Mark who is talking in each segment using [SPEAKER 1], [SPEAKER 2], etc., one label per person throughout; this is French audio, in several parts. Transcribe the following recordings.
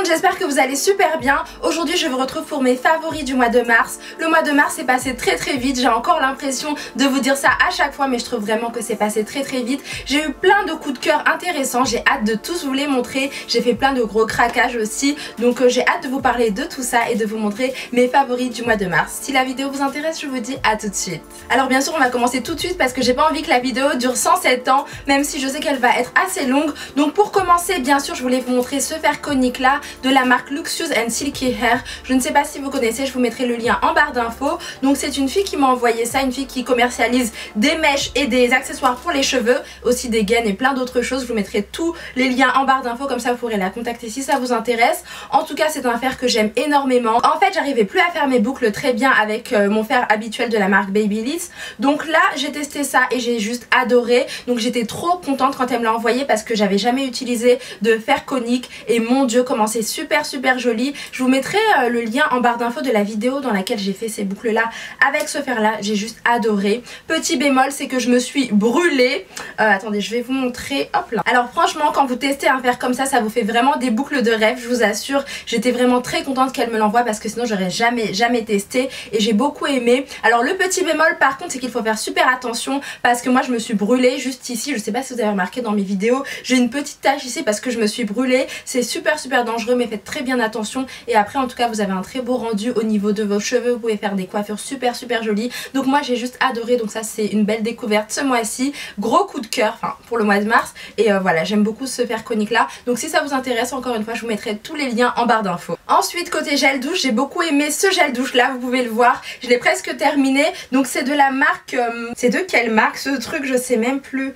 [SPEAKER 1] j'espère que vous allez super bien. Aujourd'hui je vous retrouve pour mes favoris du mois de mars. Le mois de mars est passé très vite, j'ai encore l'impression de vous dire ça à chaque fois, mais je trouve vraiment que c'est passé très vite. J'ai eu plein de coups de cœur intéressants, j'ai hâte de tous vous les montrer. J'ai fait plein de gros craquages aussi, donc j'ai hâte de vous parler de tout ça et de vous montrer mes favoris du mois de mars. Si la vidéo vous intéresse, je vous dis à tout de suite. Alors bien sûr on va commencer tout de suite parce que j'ai pas envie que la vidéo dure 107 ans, même si je sais qu'elle va être assez longue. Donc pour commencer, bien sûr je voulais vous montrer ce fer conique là de la marque Luxurious and Silky Hair. Je ne sais pas si vous connaissez, je vous mettrai le lien en barre d'infos. Donc c'est une fille qui m'a envoyé ça, une fille qui commercialise des mèches et des accessoires pour les cheveux, aussi des gaines et plein d'autres choses. Je vous mettrai tous les liens en barre d'infos, comme ça vous pourrez la contacter si ça vous intéresse. En tout cas c'est un fer que j'aime énormément. En fait j'arrivais plus à faire mes boucles très bien avec mon fer habituel de la marque Babyliss. Donc là j'ai testé ça et j'ai juste adoré. Donc j'étais trop contente quand elle me l'a envoyé parce que j'avais jamais utilisé de fer conique et mon dieu comment c'est super joli. Je vous mettrai le lien en barre d'infos de la vidéo dans laquelle j'ai fait ces boucles là avec ce fer là. J'ai juste adoré. Petit bémol, c'est que je me suis brûlée. Attendez, je vais vous montrer. Hop là. Alors franchement quand vous testez un fer comme ça vous fait vraiment des boucles de rêve, je vous assure. J'étais vraiment très contente qu'elle me l'envoie parce que sinon j'aurais jamais testé et j'ai beaucoup aimé. Alors le petit bémol par contre c'est qu'il faut faire super attention parce que moi je me suis brûlée juste ici. Je sais pas si vous avez remarqué dans mes vidéos, j'ai une petite tache ici parce que je me suis brûlée. C'est super dangereux, mais faites très bien attention. Et après en tout cas vous avez un très beau rendu au niveau de vos cheveux. Vous pouvez faire des coiffures super jolies. Donc moi j'ai juste adoré. Donc ça c'est une belle découverte ce mois-ci. Gros coup de cœur, enfin pour le mois de mars. Et voilà, j'aime beaucoup ce fer conique là. Donc si ça vous intéresse, encore une fois je vous mettrai tous les liens en barre d'infos. Ensuite côté gel douche, j'ai beaucoup aimé ce gel douche là. Vous pouvez le voir, je l'ai presque terminé. Donc c'est de la marque c'est de quelle marque ce truc, je sais même plus.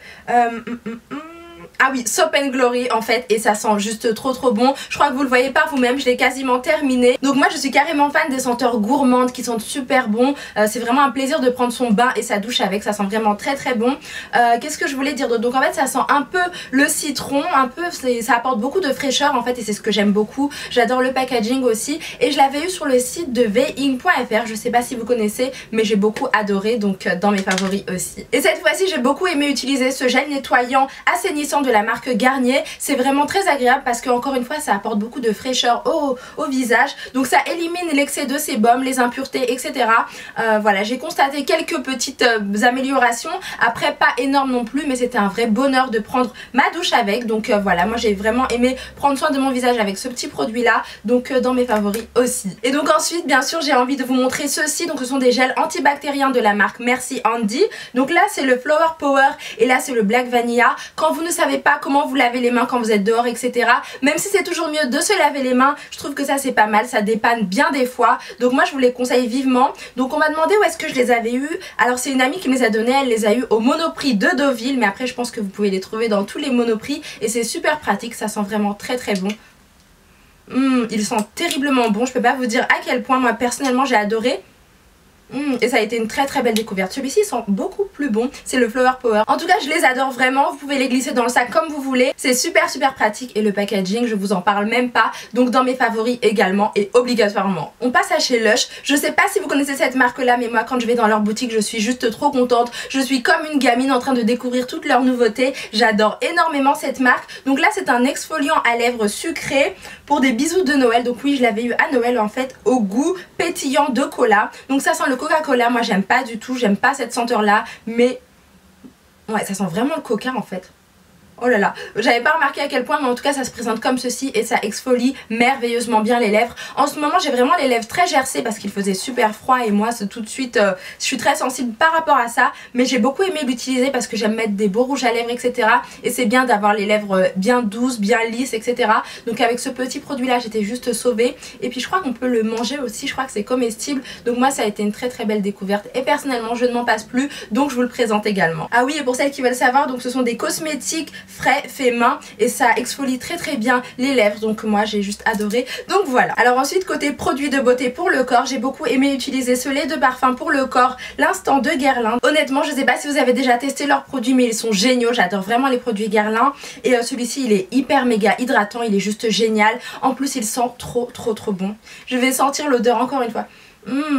[SPEAKER 1] Ah oui, Soap and Glory en fait, et ça sent juste trop bon. Je crois que vous le voyez par vous-même, je l'ai quasiment terminé. Donc moi je suis carrément fan des senteurs gourmandes qui sentent super bon. C'est vraiment un plaisir de prendre son bain et sa douche avec, ça sent vraiment très bon. Qu'est-ce que je voulais dire d'autre? Donc en fait ça sent un peu le citron, un peu, ça apporte beaucoup de fraîcheur en fait et c'est ce que j'aime beaucoup. J'adore le packaging aussi et je l'avais eu sur le site de ving.fr, je sais pas si vous connaissez mais j'ai beaucoup adoré, donc dans mes favoris aussi. Et cette fois-ci j'ai beaucoup aimé utiliser ce gel nettoyant assainissant de la marque Garnier. C'est vraiment très agréable parce que encore une fois ça apporte beaucoup de fraîcheur au visage, donc ça élimine l'excès de sébum, les impuretés, etc. Voilà, j'ai constaté quelques petites améliorations, après pas énorme non plus, mais c'était un vrai bonheur de prendre ma douche avec. Donc voilà, moi j'ai vraiment aimé prendre soin de mon visage avec ce petit produit là, donc dans mes favoris aussi. Et donc ensuite bien sûr j'ai envie de vous montrer ceci. Donc ce sont des gels antibactériens de la marque Merci Handy. Donc là c'est le Flower Power et là c'est le Black Vanilla. Quand vous ne savez pas comment vous lavez les mains quand vous êtes dehors, etc., même si c'est toujours mieux de se laver les mains, je trouve que ça c'est pas mal, ça dépanne bien des fois. Donc moi je vous les conseille vivement. Donc on m'a demandé où est-ce que je les avais eus. Alors c'est une amie qui me les a donnés, elle les a eus au Monoprix de Deauville, mais après je pense que vous pouvez les trouver dans tous les Monoprix et c'est super pratique, ça sent vraiment très bon. Ils sentent terriblement bon, je peux pas vous dire à quel point moi personnellement j'ai adoré. Et ça a été une très belle découverte. Celui-ci sent beaucoup plus bon, c'est le Flower Power. En tout cas je les adore vraiment, vous pouvez les glisser dans le sac comme vous voulez. C'est super pratique et le packaging je vous en parle même pas. Donc dans mes favoris également et obligatoirement. On passe à chez Lush. Je sais pas si vous connaissez cette marque là, mais moi quand je vais dans leur boutique je suis juste trop contente. Je suis comme une gamine en train de découvrir toutes leurs nouveautés. J'adore énormément cette marque. Donc là c'est un exfoliant à lèvres sucré pour des bisous de Noël. Donc oui je l'avais eu à Noël en fait, au goût pétillant de cola. Donc ça sent le Coca-Cola, moi j'aime pas du tout, j'aime pas cette senteur là, mais ouais ça sent vraiment le coca en fait. Oh là là, j'avais pas remarqué à quel point, mais en tout cas ça se présente comme ceci et ça exfolie merveilleusement bien les lèvres. En ce moment j'ai vraiment les lèvres très gercées parce qu'il faisait super froid et moi c'est tout de suite, je suis très sensible par rapport à ça. Mais j'ai beaucoup aimé l'utiliser parce que j'aime mettre des beaux rouges à lèvres, etc. Et c'est bien d'avoir les lèvres bien douces, bien lisses, etc. Donc avec ce petit produit là j'étais juste sauvée. Et puis je crois qu'on peut le manger aussi, je crois que c'est comestible. Donc moi ça a été une très belle découverte et personnellement je ne m'en passe plus, donc je vous le présente également. Ah oui, et pour celles qui veulent savoir, donc ce sont des cosmétiques frais fait main et ça exfolie très bien les lèvres, donc moi j'ai juste adoré. Donc voilà. Alors ensuite côté produits de beauté pour le corps, j'ai beaucoup aimé utiliser ce lait de parfum pour le corps, l'instant de Guerlain. Honnêtement je sais pas si vous avez déjà testé leurs produits mais ils sont géniaux, j'adore vraiment les produits Guerlain. Et celui-ci il est hyper méga hydratant, il est juste génial. En plus il sent trop bon. Je vais sentir l'odeur encore une fois.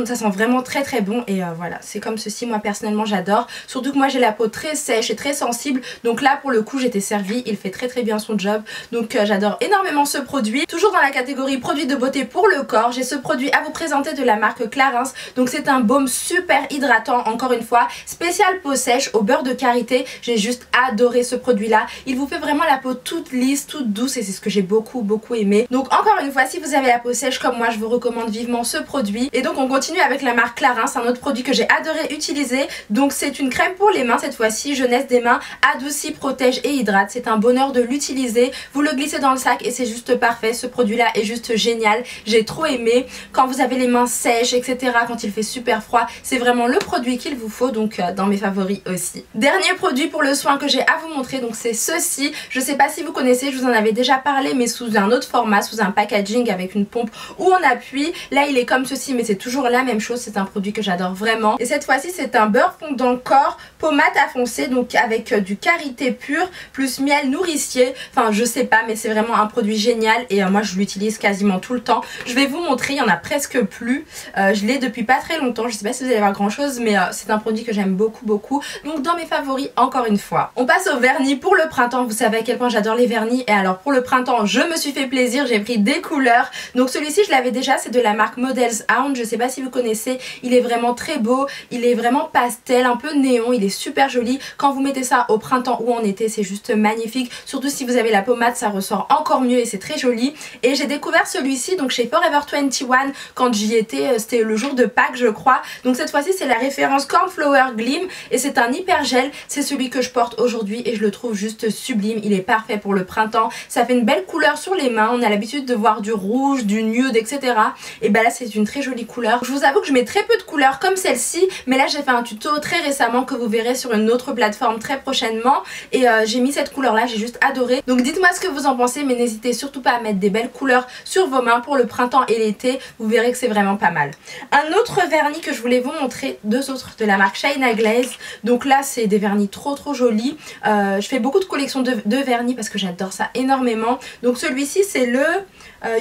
[SPEAKER 1] Ça sent vraiment très très bon et voilà, c'est comme ceci, moi personnellement j'adore. Surtout que moi j'ai la peau très sèche et très sensible, donc là pour le coup j'étais servie, il fait très très bien son job. Donc j'adore énormément ce produit. Toujours dans la catégorie produits de beauté pour le corps, j'ai ce produit à vous présenter de la marque Clarins. Donc c'est un baume super hydratant, encore une fois, spécial peau sèche au beurre de karité. J'ai juste adoré ce produit là, il vous fait vraiment la peau toute lisse, toute douce et c'est ce que j'ai beaucoup aimé. Donc encore une fois, si vous avez la peau sèche comme moi, je vous recommande vivement ce produit. Et donc on continue avec la marque Clarins, un autre produit que j'ai adoré utiliser. Donc c'est une crème pour les mains cette fois-ci, jeunesse des mains, adoucit, protège et hydrate. C'est un bonheur de l'utiliser. Vous le glissez dans le sac et c'est juste parfait. Ce produit là est juste génial. J'ai trop aimé. Quand vous avez les mains sèches, etc., quand il fait super froid, c'est vraiment le produit qu'il vous faut. Donc dans mes favoris aussi. Dernier produit pour le soin que j'ai à vous montrer, donc c'est ceci. Je sais pas si vous connaissez, je vous en avais déjà parlé, mais sous un autre format, sous un packaging avec une pompe où on appuie. Là il est comme ceci, mais c'est toujours la même chose. C'est un produit que j'adore vraiment. Et cette fois-ci c'est un beurre fondant corps pommade à foncer, donc avec du karité pur plus miel nourricier. Enfin je sais pas, mais c'est vraiment un produit génial et moi je l'utilise quasiment tout le temps. Je vais vous montrer, il y en a presque plus. Je l'ai depuis pas très longtemps. Je sais pas si vous allez voir grand chose, mais c'est un produit que j'aime beaucoup. Donc dans mes favoris encore une fois. On passe au vernis pour le printemps. Vous savez à quel point j'adore les vernis. Et alors pour le printemps je me suis fait plaisir, j'ai pris des couleurs. Donc celui-ci je l'avais déjà, c'est de la marque Models Hound. Je sais pas si vous connaissez, il est vraiment très beau. Il est vraiment pastel, un peu néon, il est super joli. Quand vous mettez ça au printemps ou en été, c'est juste magnifique. Surtout si vous avez la pommade, ça ressort encore mieux et c'est très joli. Et j'ai découvert celui-ci donc chez Forever 21 quand j'y étais, c'était le jour de Pâques je crois. Donc cette fois-ci c'est la référence Cornflower Gleam et c'est un hyper gel. C'est celui que je porte aujourd'hui et je le trouve juste sublime. Il est parfait pour le printemps. Ça fait une belle couleur sur les mains. On a l'habitude de voir du rouge, du nude, etc. Et bah là c'est une très jolie couleur. Je vous avoue que je mets très peu de couleurs comme celle-ci, mais là j'ai fait un tuto très récemment que vous verrez sur une autre plateforme très prochainement et j'ai mis cette couleur là, j'ai juste adoré. Donc dites-moi ce que vous en pensez, mais n'hésitez surtout pas à mettre des belles couleurs sur vos mains pour le printemps et l'été. Vous verrez que c'est vraiment pas mal. Un autre vernis que je voulais vous montrer, deux autres de la marque China Glaze. Donc là c'est des vernis trop jolis. Je fais beaucoup de collections de vernis parce que j'adore ça énormément. Donc celui-ci c'est le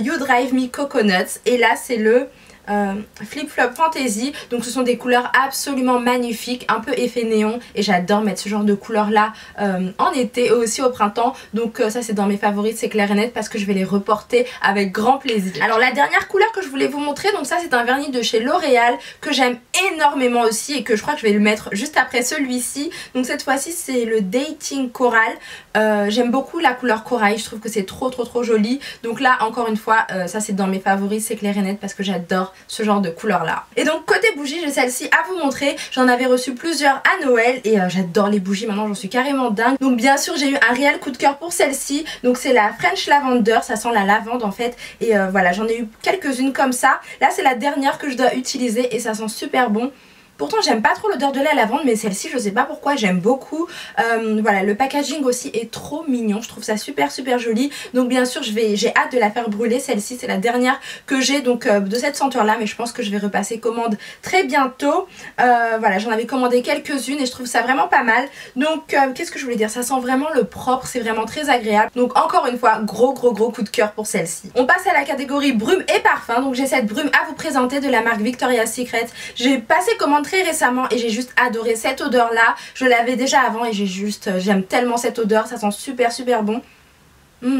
[SPEAKER 1] You Drive Me Coconuts et là c'est le Flip Flop Fantasy. Donc ce sont des couleurs absolument magnifiques, un peu effet néon et j'adore mettre ce genre de couleurs là en été et aussi au printemps. Donc ça c'est dans mes favoris, c'est clair et net parce que je vais les reporter avec grand plaisir. Alors la dernière couleur que je voulais vous montrer, donc ça c'est un vernis de chez L'Oréal que j'aime énormément aussi et que je crois que je vais le mettre juste après celui-ci. Donc cette fois-ci c'est le Dating Coral. J'aime beaucoup la couleur corail, je trouve que c'est trop joli. Donc là encore une fois ça c'est dans mes favoris, c'est clair et net parce que j'adore ce genre de couleur là. Et donc côté bougies, j'ai celle-ci à vous montrer. J'en avais reçu plusieurs à Noël et j'adore les bougies, maintenant j'en suis carrément dingue. Donc bien sûr j'ai eu un réel coup de cœur pour celle-ci. Donc c'est la French Lavender, ça sent la lavande en fait. Et voilà, j'en ai eu quelques-unes comme ça. Là c'est la dernière que je dois utiliser et ça sent super bon. Pourtant j'aime pas trop l'odeur de la lavande, mais celle-ci je sais pas pourquoi j'aime beaucoup. Voilà, le packaging aussi est trop mignon, je trouve ça super joli. Donc bien sûr j'ai hâte de la faire brûler. Celle-ci c'est la dernière que j'ai donc de cette senteur là, mais je pense que je vais repasser commande très bientôt. Voilà, j'en avais commandé quelques-unes et je trouve ça vraiment pas mal. Donc qu'est-ce que je voulais dire, ça sent vraiment le propre, c'est vraiment très agréable. Donc encore une fois gros coup de cœur pour celle-ci. On passe à la catégorie brume et parfum. Donc j'ai cette brume à vous présenter de la marque Victoria's Secret. J'ai passé commande très récemment et j'ai juste adoré cette odeur là. Je l'avais déjà avant et j'aime tellement cette odeur, ça sent super bon.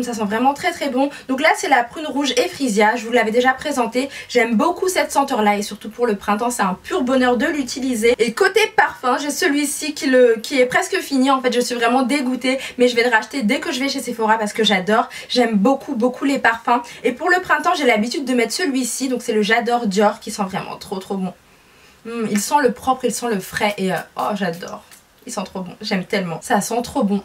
[SPEAKER 1] Ça sent vraiment très bon. Donc là c'est la prune rouge et frisia, je vous l'avais déjà présenté. J'aime beaucoup cette senteur là et surtout pour le printemps c'est un pur bonheur de l'utiliser. Et côté parfum j'ai celui-ci qui est presque fini. En fait je suis vraiment dégoûtée, mais je vais le racheter dès que je vais chez Sephora parce que j'adore. J'aime beaucoup les parfums. Et pour le printemps j'ai l'habitude de mettre celui-ci, donc c'est le J'adore Dior qui sent vraiment trop bon. Il sent le propre, il sent le frais et oh j'adore. Il sent trop bon, j'aime tellement. Ça sent trop bon.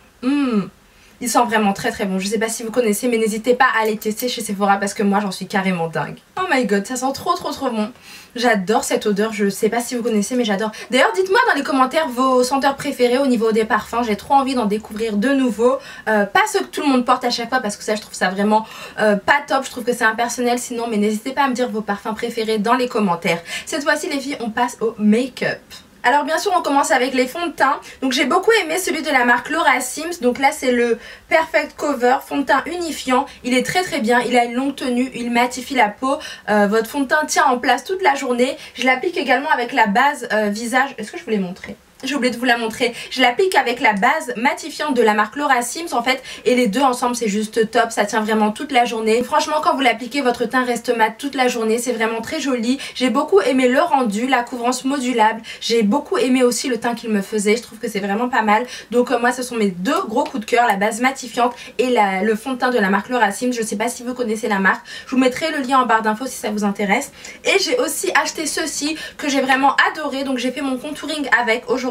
[SPEAKER 1] Il sent vraiment très bon. Je sais pas si vous connaissez, mais n'hésitez pas à aller tester chez Sephora parce que moi j'en suis carrément dingue. Oh my god, ça sent trop bon. J'adore cette odeur, je sais pas si vous connaissez mais j'adore. D'ailleurs dites-moi dans les commentaires vos senteurs préférées au niveau des parfums. J'ai trop envie d'en découvrir de nouveaux. Pas ceux que tout le monde porte à chaque fois parce que ça je trouve ça vraiment pas top. Je trouve que c'est impersonnel sinon, mais n'hésitez pas à me dire vos parfums préférés dans les commentaires. Cette fois-ci les filles on passe au make-up. Alors bien sûr on commence avec les fonds de teint. Donc j'ai beaucoup aimé celui de la marque Laura Sims. Donc là c'est le Perfect Cover fond de teint unifiant. Il est très très bien, il a une longue tenue, il matifie la peau. Votre fond de teint tient en place toute la journée. Je l'applique également avec la base visage. Est-ce que je vous l'ai montré ? J'ai oublié de vous la montrer. Je l'applique avec la base matifiante de la marque Laura Sims en fait. Et les deux ensemble c'est juste top. Ça tient vraiment toute la journée. Franchement quand vous l'appliquez votre teint reste mat toute la journée. C'est vraiment très joli. J'ai beaucoup aimé le rendu, la couvrance modulable. J'ai beaucoup aimé aussi le teint qu'il me faisait. Je trouve que c'est vraiment pas mal. Donc moi ce sont mes deux gros coups de cœur. La base matifiante et le fond de teint de la marque Laura Sims. Je sais pas si vous connaissez la marque. Je vous mettrai le lien en barre d'infos si ça vous intéresse. Et j'ai aussi acheté ceci que j'ai vraiment adoré. Donc j'ai fait mon contouring avec aujourd'hui.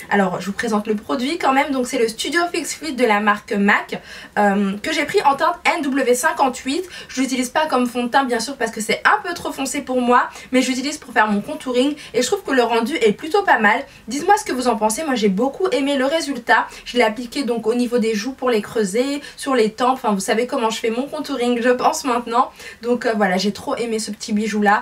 [SPEAKER 1] Alors je vous présente le produit quand même. Donc c'est le Studio Fix Fit de la marque MAC que j'ai pris en teinte NW58. Je l'utilise pas comme fond de teint bien sûr parce que c'est un peu trop foncé pour moi, mais je l'utilise pour faire mon contouring et je trouve que le rendu est plutôt pas mal. Dites-moi ce que vous en pensez. Moi j'ai beaucoup aimé le résultat. Je l'ai appliqué donc au niveau des joues pour les creuser, sur les tempes. Enfin vous savez comment je fais mon contouring je pense maintenant. Donc voilà, j'ai trop aimé ce petit bijou là.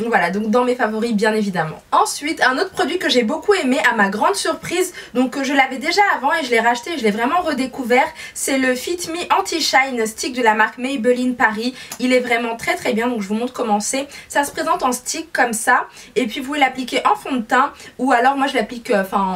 [SPEAKER 1] Voilà, donc dans mes favoris bien évidemment. Ensuite un autre produit que j'ai beaucoup aimé à ma grande surprise, donc je l'avais déjà avant et je l'ai racheté et je l'ai vraiment redécouvert, c'est le Fit Me Anti-Shine Stick de la marque Maybelline Paris. Il est vraiment très très bien, donc je vous montre comment c'est. Ça se présente en stick comme ça et puis vous pouvez l'appliquer en fond de teint ou alors moi je l'applique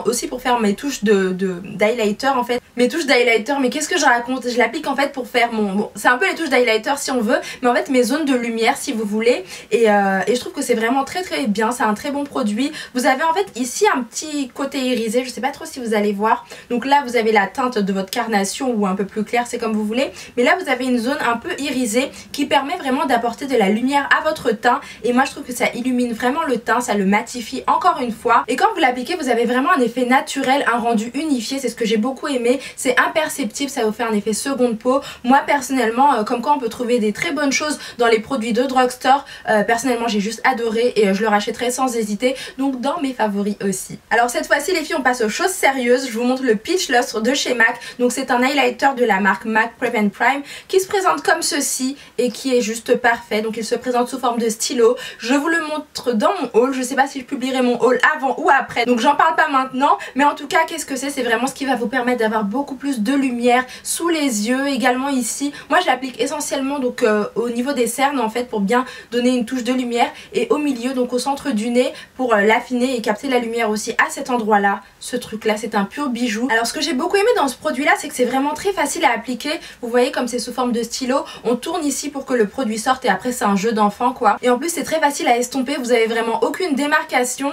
[SPEAKER 1] aussi pour faire mes touches d'highlighter en fait. Mes touches d'highlighter, mais qu'est-ce que je raconte? Je l'applique en fait pour faire mon... Bon, c'est un peu les touches d'highlighter si on veut, mais en fait mes zones de lumière si vous voulez. Et je trouve que c'est vraiment très très bien, c'est un très bon produit. Vous avez en fait ici un petit côté irisé, je sais pas trop si vous allez voir. Donc là vous avez la teinte de votre carnation ou un peu plus clair, c'est comme vous voulez. Mais là vous avez une zone un peu irisée qui permet vraiment d'apporter de la lumière à votre teint. Et moi je trouve que ça illumine vraiment le teint, ça le matifie encore une fois. Et quand vous l'appliquez vous avez vraiment un effet naturel, un rendu unifié, c'est ce que j'ai beaucoup aimé. C'est imperceptible, ça vous fait un effet seconde peau. Moi personnellement, comme quoi on peut trouver des très bonnes choses dans les produits de drugstore, personnellement j'ai juste adoré et je le rachèterai sans hésiter. Donc dans mes favoris aussi. Alors cette fois-ci les filles on passe aux choses sérieuses. Je vous montre le Peach Lustre de chez MAC. Donc c'est un highlighter de la marque MAC Prep and Prime qui se présente comme ceci et qui est juste parfait. Donc il se présente sous forme de stylo. Je vous le montre dans mon haul. Je sais pas si je publierai mon haul avant ou après, donc j'en parle pas maintenant. Mais en tout cas qu'est-ce que c'est? C'est vraiment ce qui va vous permettre d'avoir beaucoup plus de lumière sous les yeux, également ici. Moi je l'applique essentiellement donc au niveau des cernes en fait pour bien donner une touche de lumière et au milieu donc au centre du nez pour l'affiner et capter la lumière aussi à cet endroit là. Ce truc là c'est un pur bijou. Alors ce que j'ai beaucoup aimé dans ce produit là c'est que c'est vraiment très facile à appliquer. Vous voyez comme c'est sous forme de stylo, on tourne ici pour que le produit sorte et après c'est un jeu d'enfant quoi. Et en plus c'est très facile à estomper, vous avez vraiment aucune démarcation.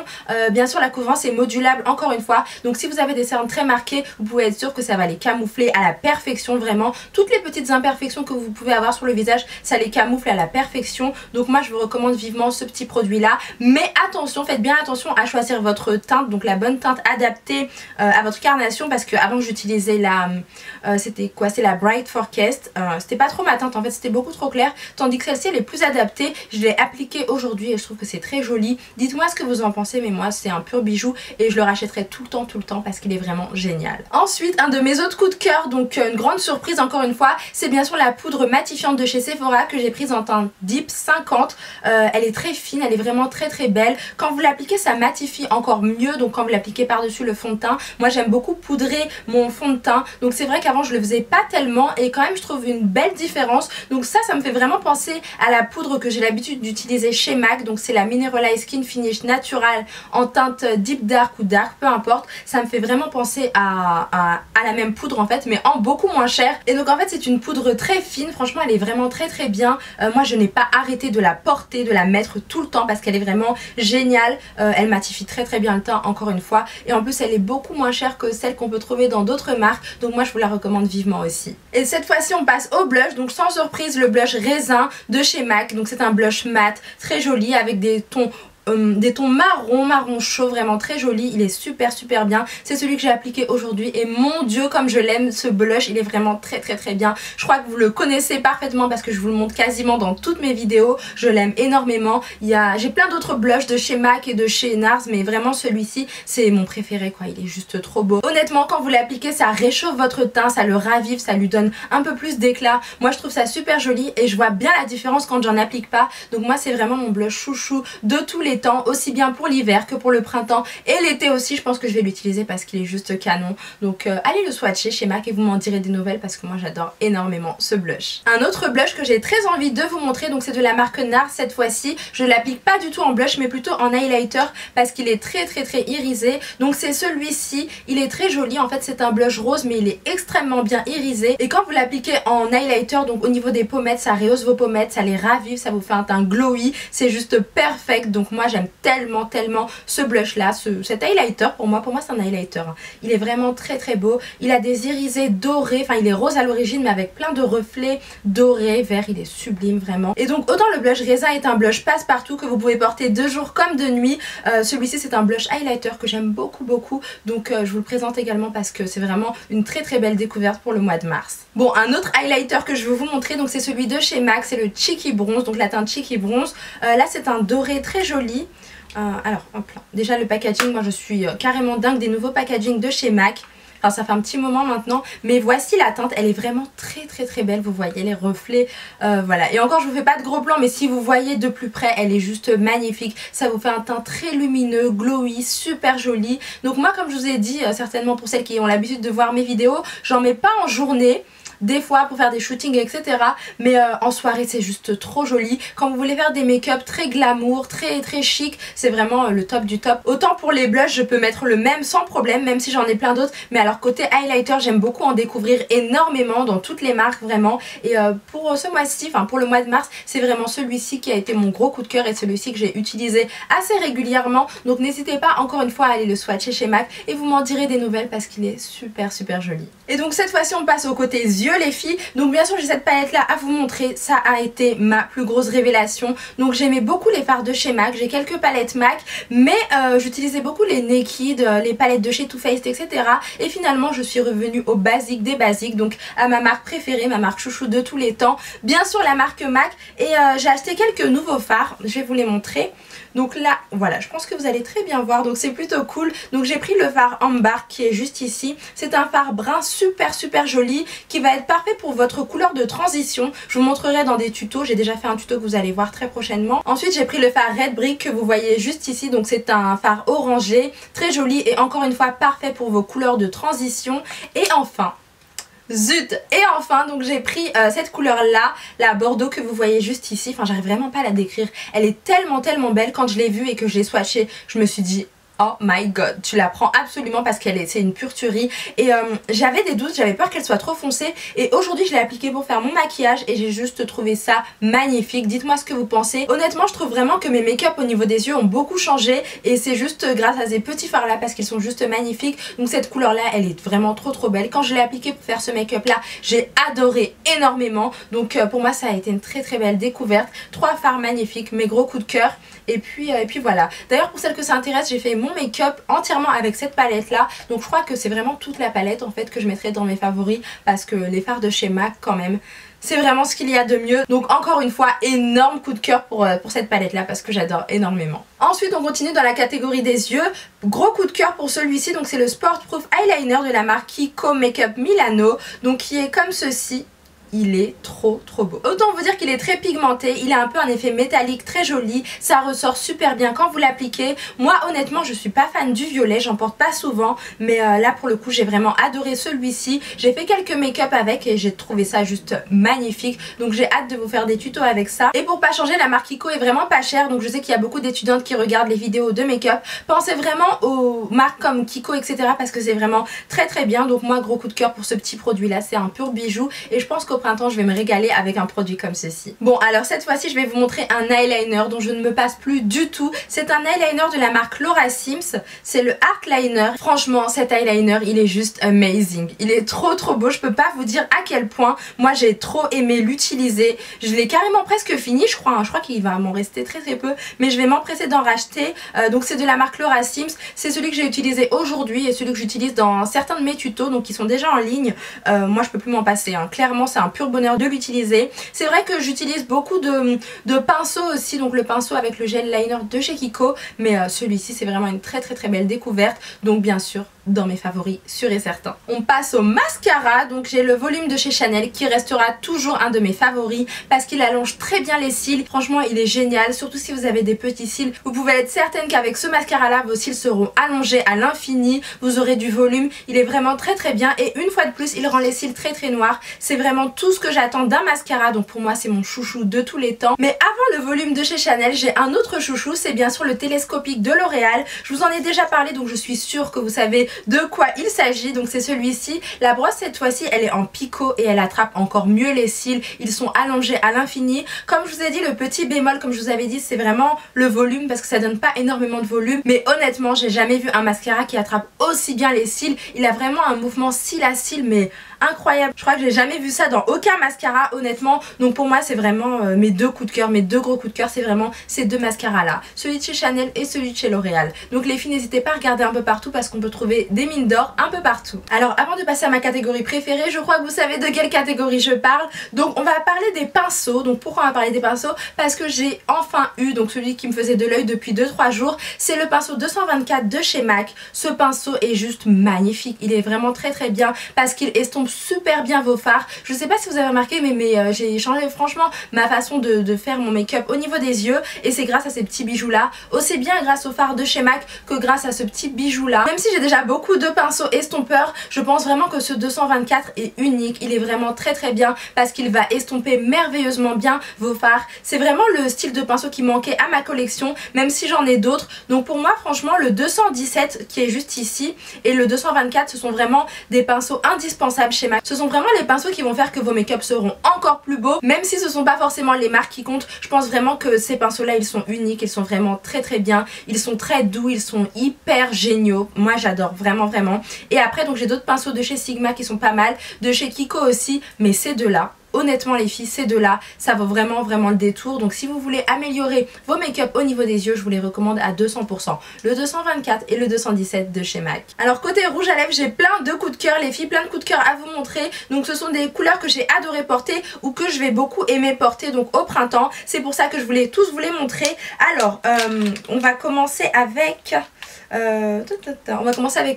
[SPEAKER 1] Bien sûr la couvrance est modulable encore une fois, donc si vous avez des cernes très marquées vous pouvez être sûr que ça va les camoufler à la perfection vraiment. Toutes les petites imperfections que vous pouvez avoir sur le visage ça les camoufle à la perfection. Donc moi je vous recommande vivement ce petit produit là. Mais attention, faites bien attention à choisir votre teinte, donc la bonne teinte adaptée à votre carnation, parce que avant j'utilisais la c'était quoi, c'est la Bright Forecast. C'était pas trop ma teinte en fait, c'était beaucoup trop clair, tandis que celle-ci elle est plus adaptée. Je l'ai appliquée aujourd'hui et je trouve que c'est très joli. Dites-moi ce que vous en pensez, mais moi c'est un pur bijou et je le rachèterai tout le temps parce qu'il est vraiment génial. Ensuite un de mes autres coups de cœur, donc une grande surprise encore une fois, c'est bien sûr la poudre matifiante de chez Sephora que j'ai prise en teinte Deep 50. Elle est très fine, elle est vraiment très très belle. Quand vous l'appliquez ça matifie encore mieux, donc quand vous l'appliquez par dessus le fond de teint, moi j'aime beaucoup poudrer mon fond de teint, donc c'est vrai qu'avant je le faisais pas tellement et quand même je trouve une belle différence. Donc ça me fait vraiment penser à la poudre que j'ai l'habitude d'utiliser chez MAC, donc c'est la Mineralized Skin Finish Natural en teinte Deep Dark ou Dark, peu importe. Ça me fait vraiment penser à la même poudre en fait, mais en beaucoup moins cher. Et donc en fait c'est une poudre très fine, franchement elle est vraiment très très bien. Moi je n'ai pas arrêté de la porter, de la mettre tout le temps parce qu'elle est vraiment géniale. Elle matifie très très bien le teint encore une fois, et en plus elle est beaucoup moins chère que celle qu'on peut trouver dans d'autres marques, donc moi je vous la recommande vivement aussi. Et cette fois-ci on passe au blush, donc sans surprise le blush raisin de chez MAC. Donc c'est un blush mat très joli avec des tons marron chaud, vraiment très joli. Il est super bien. C'est celui que j'ai appliqué aujourd'hui et mon dieu comme je l'aime ce blush, il est vraiment très bien. Je crois que vous le connaissez parfaitement parce que je vous le montre quasiment dans toutes mes vidéos. Je l'aime énormément. J'ai plein d'autres blushs de chez MAC et de chez NARS, mais vraiment celui-ci c'est mon préféré quoi. Il est juste trop beau. Honnêtement quand vous l'appliquez ça réchauffe votre teint, ça le ravive, ça lui donne un peu plus d'éclat. Moi je trouve ça super joli et je vois bien la différence quand j'en applique pas. Donc moi c'est vraiment mon blush chouchou de tous les les temps, aussi bien pour l'hiver que pour le printemps et l'été aussi. Je pense que je vais l'utiliser parce qu'il est juste canon. Donc allez le swatcher chez MAC et vous m'en direz des nouvelles parce que moi j'adore énormément ce blush. Un autre blush que j'ai très envie de vous montrer, donc c'est de la marque NARS cette fois-ci. Je l'applique pas du tout en blush mais plutôt en highlighter parce qu'il est très irisé. Donc c'est celui-ci, il est très joli. En fait c'est un blush rose mais il est extrêmement bien irisé. Et quand vous l'appliquez en highlighter, donc au niveau des pommettes, ça rehausse vos pommettes, ça les ravive, ça vous fait un teint glowy. C'est juste perfect. Donc moi j'aime tellement ce blush là, cet highlighter. Pour moi c'est un highlighter. Il est vraiment très beau. Il a des irisés dorés, enfin il est rose à l'origine mais avec plein de reflets dorés, vert, il est sublime vraiment. Et donc autant le blush raisin est un blush passe-partout que vous pouvez porter de jour comme de nuit, celui-ci c'est un blush highlighter que j'aime beaucoup donc je vous le présente également parce que c'est vraiment une très belle découverte pour le mois de mars. Bon, un autre highlighter que je veux vous montrer, donc c'est celui de chez MAC, c'est le Cheeky Bronze, donc la teinte Cheeky Bronze. Là c'est un doré très joli. Alors hop là, déjà le packaging, moi je suis carrément dingue des nouveaux packaging de chez MAC. Enfin ça fait un petit moment maintenant, mais voici la teinte, elle est vraiment très belle, vous voyez les reflets, voilà. Et encore je vous fais pas de gros plans, mais si vous voyez de plus près, elle est juste magnifique. Ça vous fait un teint très lumineux, glowy, super joli. Donc moi comme je vous ai dit, certainement pour celles qui ont l'habitude de voir mes vidéos, j'en mets pas en journée. Des fois pour faire des shootings etc, mais en soirée c'est juste trop joli. Quand vous voulez faire des make-up très glamour, très chic, c'est vraiment le top du top. Autant pour les blushs je peux mettre le même sans problème, même si j'en ai plein d'autres, mais alors côté highlighter j'aime beaucoup en découvrir énormément dans toutes les marques vraiment. Et pour ce mois-ci, enfin pour le mois de mars, c'est vraiment celui-ci qui a été mon gros coup de cœur et celui-ci que j'ai utilisé assez régulièrement. Donc n'hésitez pas encore une fois à aller le swatcher chez MAC et vous m'en direz des nouvelles parce qu'il est super joli. Et donc cette fois-ci on passe au côté yeux les filles. Donc bien sûr j'ai cette palette là à vous montrer, ça a été ma plus grosse révélation. Donc j'aimais beaucoup les fards de chez MAC, j'ai quelques palettes MAC, mais j'utilisais beaucoup les Naked, les palettes de chez Too Faced etc. Et finalement je suis revenue au basique des basiques, donc à ma marque préférée, ma marque chouchou de tous les temps, bien sûr la marque MAC. Et j'ai acheté quelques nouveaux fards, je vais vous les montrer. Donc là voilà, je pense que vous allez très bien voir, donc c'est plutôt cool. Donc j'ai pris le fard Ambar qui est juste ici. C'est un fard brun super joli qui va être parfait pour votre couleur de transition. Je vous montrerai dans des tutos, j'ai déjà fait un tuto que vous allez voir très prochainement. Ensuite j'ai pris le fard Red Brick que vous voyez juste ici, donc c'est un fard orangé, très joli et encore une fois parfait pour vos couleurs de transition. Et enfin, zut, et enfin donc j'ai pris cette couleur là, la Bordeaux que vous voyez juste ici. Enfin j'arrive vraiment pas à la décrire, elle est tellement belle. Quand je l'ai vue et que je l'ai swatchée, je me suis dit oh my god, tu la prends absolument parce qu'elle c'est une pure tuerie. Et j'avais des doutes, j'avais peur qu'elle soit trop foncée. Et aujourd'hui je l'ai appliquée pour faire mon maquillage et j'ai juste trouvé ça magnifique. Dites-moi ce que vous pensez. Honnêtement je trouve vraiment que mes make-up au niveau des yeux ont beaucoup changé. Et c'est juste grâce à ces petits fards là parce qu'ils sont juste magnifiques. Donc cette couleur là elle est vraiment trop belle. Quand je l'ai appliquée pour faire ce make-up là, j'ai adoré énormément. Donc pour moi ça a été une très belle découverte. 3 fards magnifiques, mes gros coups de cœur. Et puis voilà. D'ailleurs pour celles que ça intéresse, j'ai fait mon make-up entièrement avec cette palette là. Donc je crois que c'est vraiment toute la palette en fait que je mettrai dans mes favoris. Parce que les fards de chez MAC quand même, c'est vraiment ce qu'il y a de mieux. Donc encore une fois, énorme coup de cœur pour cette palette là parce que j'adore énormément. Ensuite on continue dans la catégorie des yeux. Gros coup de cœur pour celui-ci, donc c'est le Sport Proof Eyeliner de la marque Kiko Makeup Milano. Donc qui est comme ceci. Il est trop beau. Autant vous dire qu'il est très pigmenté, il a un peu un effet métallique très joli, ça ressort super bien quand vous l'appliquez. Moi honnêtement je suis pas fan du violet, j'en porte pas souvent, mais là pour le coup j'ai vraiment adoré celui-ci. J'ai fait quelques make-up avec et j'ai trouvé ça juste magnifique, donc j'ai hâte de vous faire des tutos avec ça. Et pour pas changer, la marque Kiko est vraiment pas chère, donc je sais qu'il y a beaucoup d'étudiantes qui regardent les vidéos de make-up. Pensez vraiment aux marques comme Kiko etc parce que c'est vraiment très bien. Donc moi gros coup de cœur pour ce petit produit là, c'est un pur bijou et je pense qu'au printemps je vais me régaler avec un produit comme ceci. Bon alors cette fois-ci je vais vous montrer un eyeliner dont je ne me passe plus du tout. C'est un eyeliner de la marque Laura Sims, c'est le Art Liner. Franchement cet eyeliner il est juste amazing, il est trop beau, je peux pas vous dire à quel point. Moi j'ai trop aimé l'utiliser, je l'ai carrément presque fini je crois, hein. Je crois qu'il va m'en rester très peu, mais je vais m'empresser d'en racheter. Donc c'est de la marque Laura Sims, c'est celui que j'ai utilisé aujourd'hui et celui que j'utilise dans certains de mes tutos, donc qui sont déjà en ligne. Moi je peux plus m'en passer, hein. Clairement c'est un pur bonheur de l'utiliser. C'est vrai que j'utilise beaucoup de pinceaux aussi, donc le pinceau avec le gel liner de chez Kiko, mais celui-ci c'est vraiment une très belle découverte. Donc bien sûr dans mes favoris sûr et certain. On passe au mascara, donc j'ai le volume de chez Chanel qui restera toujours un de mes favoris parce qu'il allonge très bien les cils. Franchement il est génial, surtout si vous avez des petits cils. Vous pouvez être certaine qu'avec ce mascara là vos cils seront allongés à l'infini, vous aurez du volume, il est vraiment très bien et une fois de plus il rend les cils très noirs. C'est vraiment tout ce que j'attends d'un mascara, donc pour moi c'est mon chouchou de tous les temps. Mais avant le volume de chez Chanel, j'ai un autre chouchou, c'est bien sûr le télescopique de L'Oréal. Je vous en ai déjà parlé donc je suis sûre que vous savez de quoi il s'agit. Donc c'est celui-ci. La brosse cette fois-ci elle est en picot et elle attrape encore mieux les cils. Ils sont allongés à l'infini. Comme je vous ai dit, le petit bémol comme je vous avais dit c'est vraiment le volume parce que ça donne pas énormément de volume. Mais honnêtement j'ai jamais vu un mascara qui attrape aussi bien les cils. Il a vraiment un mouvement cil à cil mais incroyable. Je crois que j'ai jamais vu ça dans aucun mascara honnêtement. Donc pour moi c'est vraiment mes deux coups de cœur, mes deux gros coups de cœur, c'est vraiment ces deux mascaras là. Celui de chez Chanel et celui de chez L'Oréal. Donc les filles n'hésitez pas à regarder un peu partout parce qu'on peut trouver des mines d'or un peu partout. Alors avant de passer à ma catégorie préférée, je crois que vous savez de quelle catégorie je parle. Donc on va parler des pinceaux. Donc pourquoi on va parler des pinceaux? Parce que j'ai enfin eu donc celui qui me faisait de l'œil depuis 2-3 jours. C'est le pinceau 224 de chez MAC. Ce pinceau est juste magnifique. Il est vraiment très bien parce qu'il estompe super bien vos fards. Je sais pas si vous avez remarqué mais j'ai changé franchement ma façon de faire mon make-up au niveau des yeux et c'est grâce à ces petits bijoux là, aussi bien grâce au fard de chez MAC que grâce à ce petit bijou là. Même si j'ai déjà beaucoup de pinceaux estompeurs, je pense vraiment que ce 224 est unique. Il est vraiment très bien parce qu'il va estomper merveilleusement bien vos fards. C'est vraiment le style de pinceau qui manquait à ma collection, même si j'en ai d'autres. Donc pour moi franchement le 217 qui est juste ici et le 224 ce sont vraiment des pinceaux indispensables chez MAC. Ce sont vraiment les pinceaux qui vont faire que vos make-up seront encore plus beaux, même si ce sont pas forcément les marques qui comptent. Je pense vraiment que ces pinceaux là ils sont uniques, ils sont vraiment très bien, ils sont très doux, ils sont hyper géniaux. Moi j'adore vraiment. Et après donc j'ai d'autres pinceaux de chez Sigma qui sont pas mal, de chez Kiko aussi, mais ces deux là honnêtement les filles, ces deux là ça vaut vraiment le détour. Donc si vous voulez améliorer vos make-up au niveau des yeux, je vous les recommande à 200%, le 224 et le 217 de chez MAC. Alors côté rouge à lèvres j'ai plein de coups de cœur les filles, plein de coups de cœur à vous montrer. Donc ce sont des couleurs que j'ai adoré porter ou que je vais beaucoup aimer porter donc au printemps. C'est pour ça que je voulais tous vous les montrer. Alors on va commencer avec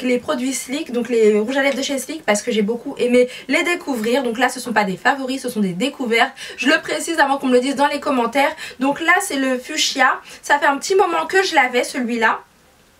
[SPEAKER 1] les produits Sleek, donc les rouges à lèvres de chez Sleek parce que j'ai beaucoup aimé les découvrir. Donc là ce sont pas des favoris, ce sont des découvertes. Je le précise avant qu'on me le dise dans les commentaires. Donc là c'est le fuchsia, ça fait un petit moment que je l'avais celui-là.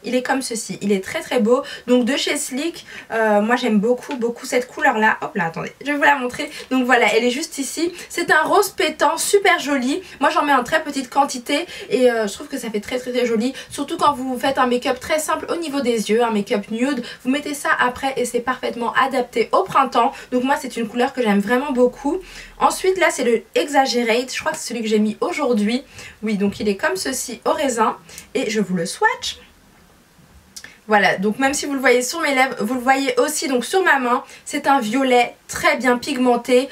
[SPEAKER 1] Il est comme ceci, il est très beau. Donc de chez Sleek, moi j'aime beaucoup cette couleur là. Hop là, attendez, je vais vous la montrer. Donc voilà, elle est juste ici. C'est un rose pétant, super joli. Moi j'en mets en très petite quantité et je trouve que ça fait très joli. Surtout quand vous faites un make-up très simple au niveau des yeux, un make-up nude. Vous mettez ça après et c'est parfaitement adapté au printemps. Donc moi c'est une couleur que j'aime vraiment beaucoup. Ensuite là c'est le Exaggerate, je crois que c'est celui que j'ai mis aujourd'hui. Oui, donc il est comme ceci au raisin et je vous le swatch. Voilà, donc même si vous le voyez sur mes lèvres, vous le voyez aussi donc sur ma main. C'est un violet très bien pigmenté.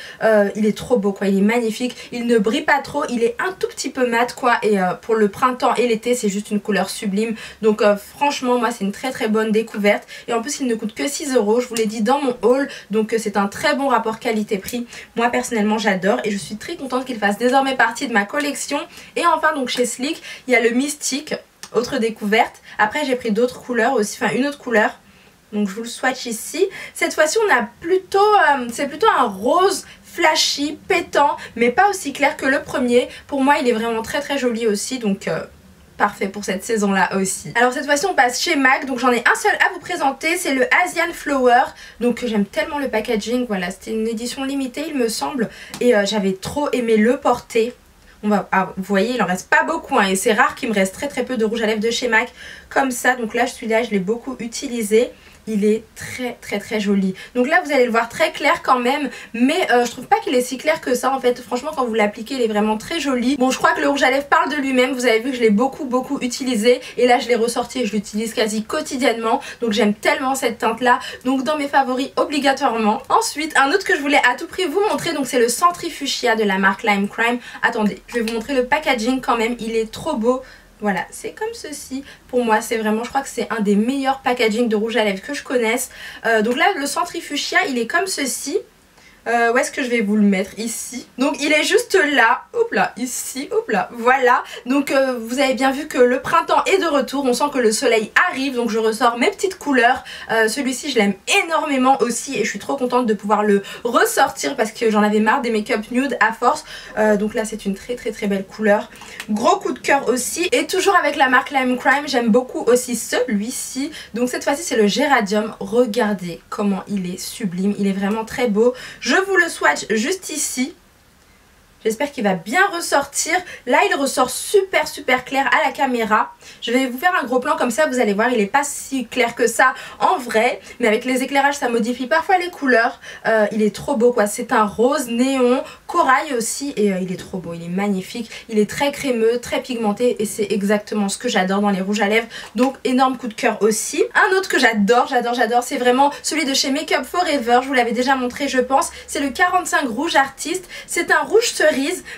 [SPEAKER 1] Il est trop beau quoi, il est magnifique. Il ne brille pas trop, il est un tout petit peu mat quoi. Et pour le printemps et l'été c'est juste une couleur sublime. Donc franchement moi c'est une très bonne découverte. Et en plus il ne coûte que 6 €, je vous l'ai dit dans mon haul. Donc c'est un très bon rapport qualité-prix. Moi personnellement j'adore et je suis très contente qu'il fasse désormais partie de ma collection. Et enfin donc chez Sleek il y a le Mystique. Autre découverte. Après j'ai pris d'autres couleurs aussi, enfin une autre couleur. Donc je vous le swatch ici. Cette fois-ci on a plutôt, c'est plutôt un rose flashy, pétant, mais pas aussi clair que le premier. Pour moi il est vraiment très joli aussi, donc parfait pour cette saison là aussi. Alors cette fois-ci on passe chez MAC, donc j'en ai un seul à vous présenter, c'est le Asian Flower. Donc j'aime tellement le packaging, voilà c'était une édition limitée il me semble. Et j'avais trop aimé le porter. Vous voyez il en reste pas beaucoup hein, et c'est rare qu'il me reste très peu de rouge à lèvres de chez MAC comme ça. Donc là celui-là je l'ai beaucoup utilisé. Il est très joli. Donc là vous allez le voir très clair quand même, mais je trouve pas qu'il est si clair que ça en fait. Franchement quand vous l'appliquez il est vraiment très joli. Bon je crois que le rouge à lèvres parle de lui-même. Vous avez vu que je l'ai beaucoup utilisé et là je l'ai ressorti et je l'utilise quasi quotidiennement. Donc j'aime tellement cette teinte là, donc dans mes favoris obligatoirement. Ensuite un autre que je voulais à tout prix vous montrer, donc c'est le Centrifugia de la marque Lime Crime. Attendez, je vais vous montrer le packaging quand même, il est trop beau. Voilà, c'est comme ceci. Pour moi, c'est vraiment, je crois que c'est un des meilleurs packaging de rouge à lèvres que je connaisse. Donc là, le Centrifugia, il est comme ceci. Où est-ce que je vais vous le mettre? Ici. Donc il est juste là, hop là, ici, hop là, voilà. Donc vous avez bien vu que le printemps est de retour, on sent que le soleil arrive, donc je ressors mes petites couleurs. Celui-ci je l'aime énormément aussi et je suis trop contente de pouvoir le ressortir parce que j'en avais marre des make-up nude à force. Donc là c'est une très belle couleur. Gros coup de cœur aussi. Et toujours avec la marque Lime Crime, j'aime beaucoup aussi celui-ci. Donc cette fois-ci c'est le Géradium. Regardez comment il est sublime, il est vraiment très beau. Je vous le swatch juste ici. J'espère qu'il va bien ressortir. Là il ressort super clair à la caméra. Je vais vous faire un gros plan comme ça, vous allez voir, il n'est pas si clair que ça en vrai. Mais avec les éclairages ça modifie parfois les couleurs. Il est trop beau quoi, c'est un rose néon, corail aussi. Et il est trop beau, il est magnifique. Il est très crémeux, très pigmenté. Et c'est exactement ce que j'adore dans les rouges à lèvres. Donc énorme coup de cœur aussi. Un autre que j'adore, c'est vraiment celui de chez Make Up Forever. Je vous l'avais déjà montré je pense. C'est le 45 rouge artiste. C'est un rouge cerise.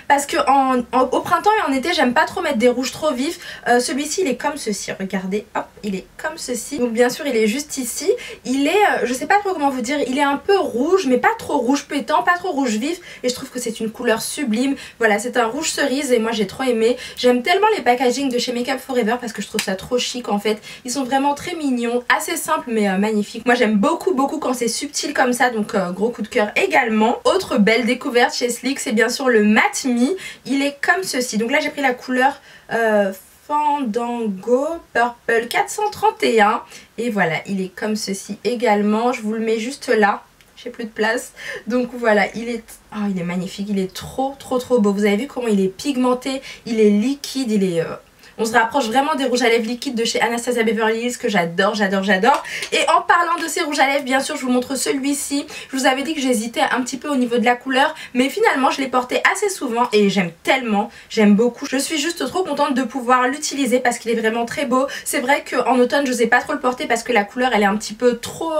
[SPEAKER 1] Parce que au printemps et en été j'aime pas trop mettre des rouges trop vifs. Celui-ci il est comme ceci, regardez, hop, il est comme ceci. Donc bien sûr il est juste ici. Il est, je sais pas trop comment vous dire, il est un peu rouge mais pas trop rouge pétant, pas trop rouge vif. Et je trouve que c'est une couleur sublime. Voilà, c'est un rouge cerise et moi j'ai trop aimé. J'aime tellement les packaging de chez Make Up Forever parce que je trouve ça trop chic en fait. Ils sont vraiment très mignons, assez simples mais magnifiques. Moi j'aime beaucoup quand c'est subtil comme ça, donc gros coup de cœur également. Autre belle découverte chez Sleek, c'est bien sûr le Matte Me. Il est comme ceci. Donc là j'ai pris la couleur Fandango Purple 431 et voilà, il est comme ceci également. Je vous le mets juste là, j'ai plus de place. Donc voilà, il est magnifique, il est trop beau. Vous avez vu comment il est pigmenté, il est liquide, il est on se rapproche vraiment des rouges à lèvres liquides de chez Anastasia Beverly Hills que j'adore. Et en parlant de ces rouges à lèvres, bien sûr, je vous montre celui-ci. Je vous avais dit que j'hésitais un petit peu au niveau de la couleur, mais finalement, je l'ai porté assez souvent et j'aime tellement, j'aime beaucoup. Je suis juste trop contente de pouvoir l'utiliser parce qu'il est vraiment très beau. C'est vrai qu'en automne, je n'osais pas trop le porter parce que la couleur, elle est un petit peu trop...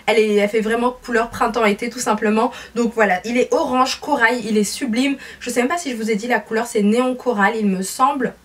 [SPEAKER 1] elle fait vraiment couleur printemps-été tout simplement. Donc voilà, il est orange corail, il est sublime. Je sais même pas si je vous ai dit la couleur, c'est néon coral, il me semble.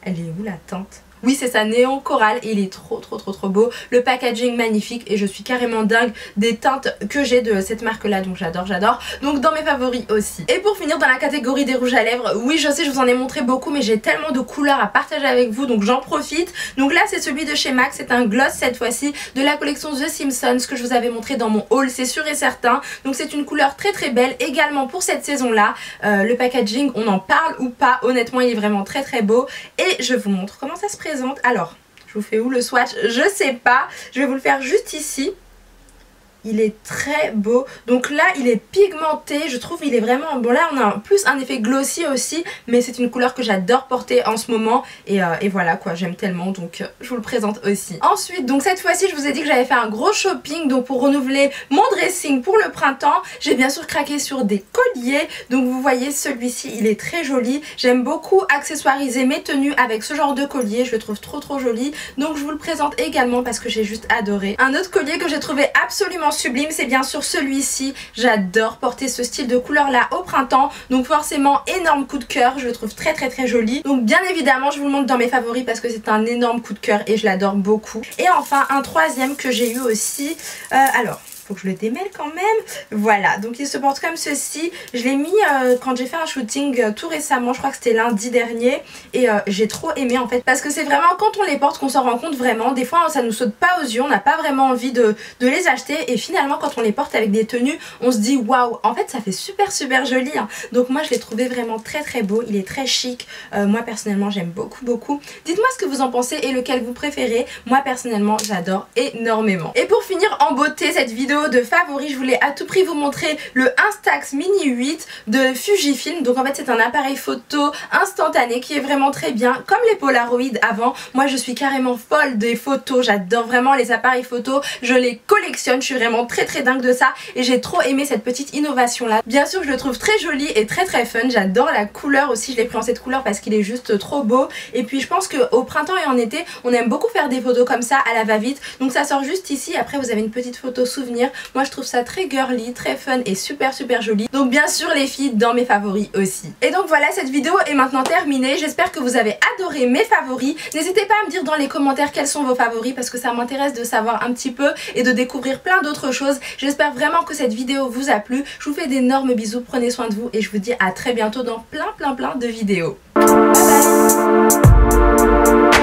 [SPEAKER 1] Elle est où la teinte? Oui c'est ça, néon coral et il est trop beau. Le packaging magnifique et je suis carrément dingue des teintes que j'ai de cette marque là, donc j'adore. Donc dans mes favoris aussi. Et pour finir dans la catégorie des rouges à lèvres, oui je sais je vous en ai montré beaucoup mais j'ai tellement de couleurs à partager avec vous donc j'en profite. Donc là c'est celui de chez MAC, c'est un gloss cette fois-ci de la collection The Simpsons que je vous avais montré dans mon haul, c'est sûr et certain. Donc c'est une couleur très belle également pour cette saison là. Le packaging on en parle ou pas, honnêtement il est vraiment très beau et je vous montre comment ça se présente. Alors, je vous fais où le swatch? Je sais pas. Je vais vous le faire juste ici. Il est très beau. Donc là, il est pigmenté. Je trouve il est vraiment... Bon là, on a plus un effet glossy aussi. Mais c'est une couleur que j'adore porter en ce moment. Et voilà quoi, j'aime tellement. Donc je vous le présente aussi. Ensuite, donc cette fois-ci, je vous ai dit que j'avais fait un gros shopping. Donc pour renouveler mon dressing pour le printemps, j'ai bien sûr craqué sur des colliers. Donc vous voyez, celui-ci, il est très joli. J'aime beaucoup accessoiriser mes tenues avec ce genre de collier. Je le trouve trop joli. Donc je vous le présente également parce que j'ai juste adoré. Un autre collier que j'ai trouvé absolument sublime, c'est bien sûr celui-ci. J'adore porter ce style de couleur là au printemps, donc forcément énorme coup de cœur, je le trouve très joli. Donc bien évidemment je vous le montre dans mes favoris parce que c'est un énorme coup de cœur et je l'adore beaucoup. Et enfin un troisième que j'ai eu aussi, alors faut que je le démêle quand même. Voilà, donc il se porte comme ceci. Je l'ai mis quand j'ai fait un shooting tout récemment, je crois que c'était lundi dernier. Et j'ai trop aimé en fait. Parce que c'est vraiment quand on les porte qu'on s'en rend compte vraiment. Des fois ça nous saute pas aux yeux, on n'a pas vraiment envie de les acheter. Et finalement quand on les porte avec des tenues, on se dit waouh, en fait ça fait super joli hein. Donc moi je l'ai trouvé vraiment très beau. Il est très chic. Moi personnellement j'aime beaucoup. Dites-moi ce que vous en pensez et lequel vous préférez. Moi personnellement j'adore énormément. Et pour finir en beauté cette vidéo de favoris, je voulais à tout prix vous montrer le Instax Mini 8 de Fujifilm. Donc en fait c'est un appareil photo instantané qui est vraiment très bien, comme les Polaroid avant. Moi je suis carrément folle des photos, j'adore vraiment les appareils photos, je les collectionne, je suis vraiment très dingue de ça et j'ai trop aimé cette petite innovation là. Bien sûr je le trouve très joli et très fun, j'adore la couleur aussi, je l'ai pris en cette couleur parce qu'il est juste trop beau. Et puis je pense qu'au printemps et en été on aime beaucoup faire des photos comme ça à la va-vite. Donc ça sort juste ici, après vous avez une petite photo souvenir souvenir. Moi je trouve ça très girly, très fun et super joli. Donc bien sûr les filles dans mes favoris aussi. Et donc voilà, cette vidéo est maintenant terminée. J'espère que vous avez adoré mes favoris. N'hésitez pas à me dire dans les commentaires quels sont vos favoris parce que ça m'intéresse de savoir un petit peu et de découvrir plein d'autres choses. J'espère vraiment que cette vidéo vous a plu. Je vous fais d'énormes bisous, prenez soin de vous et je vous dis à très bientôt dans plein de vidéos. Bye bye.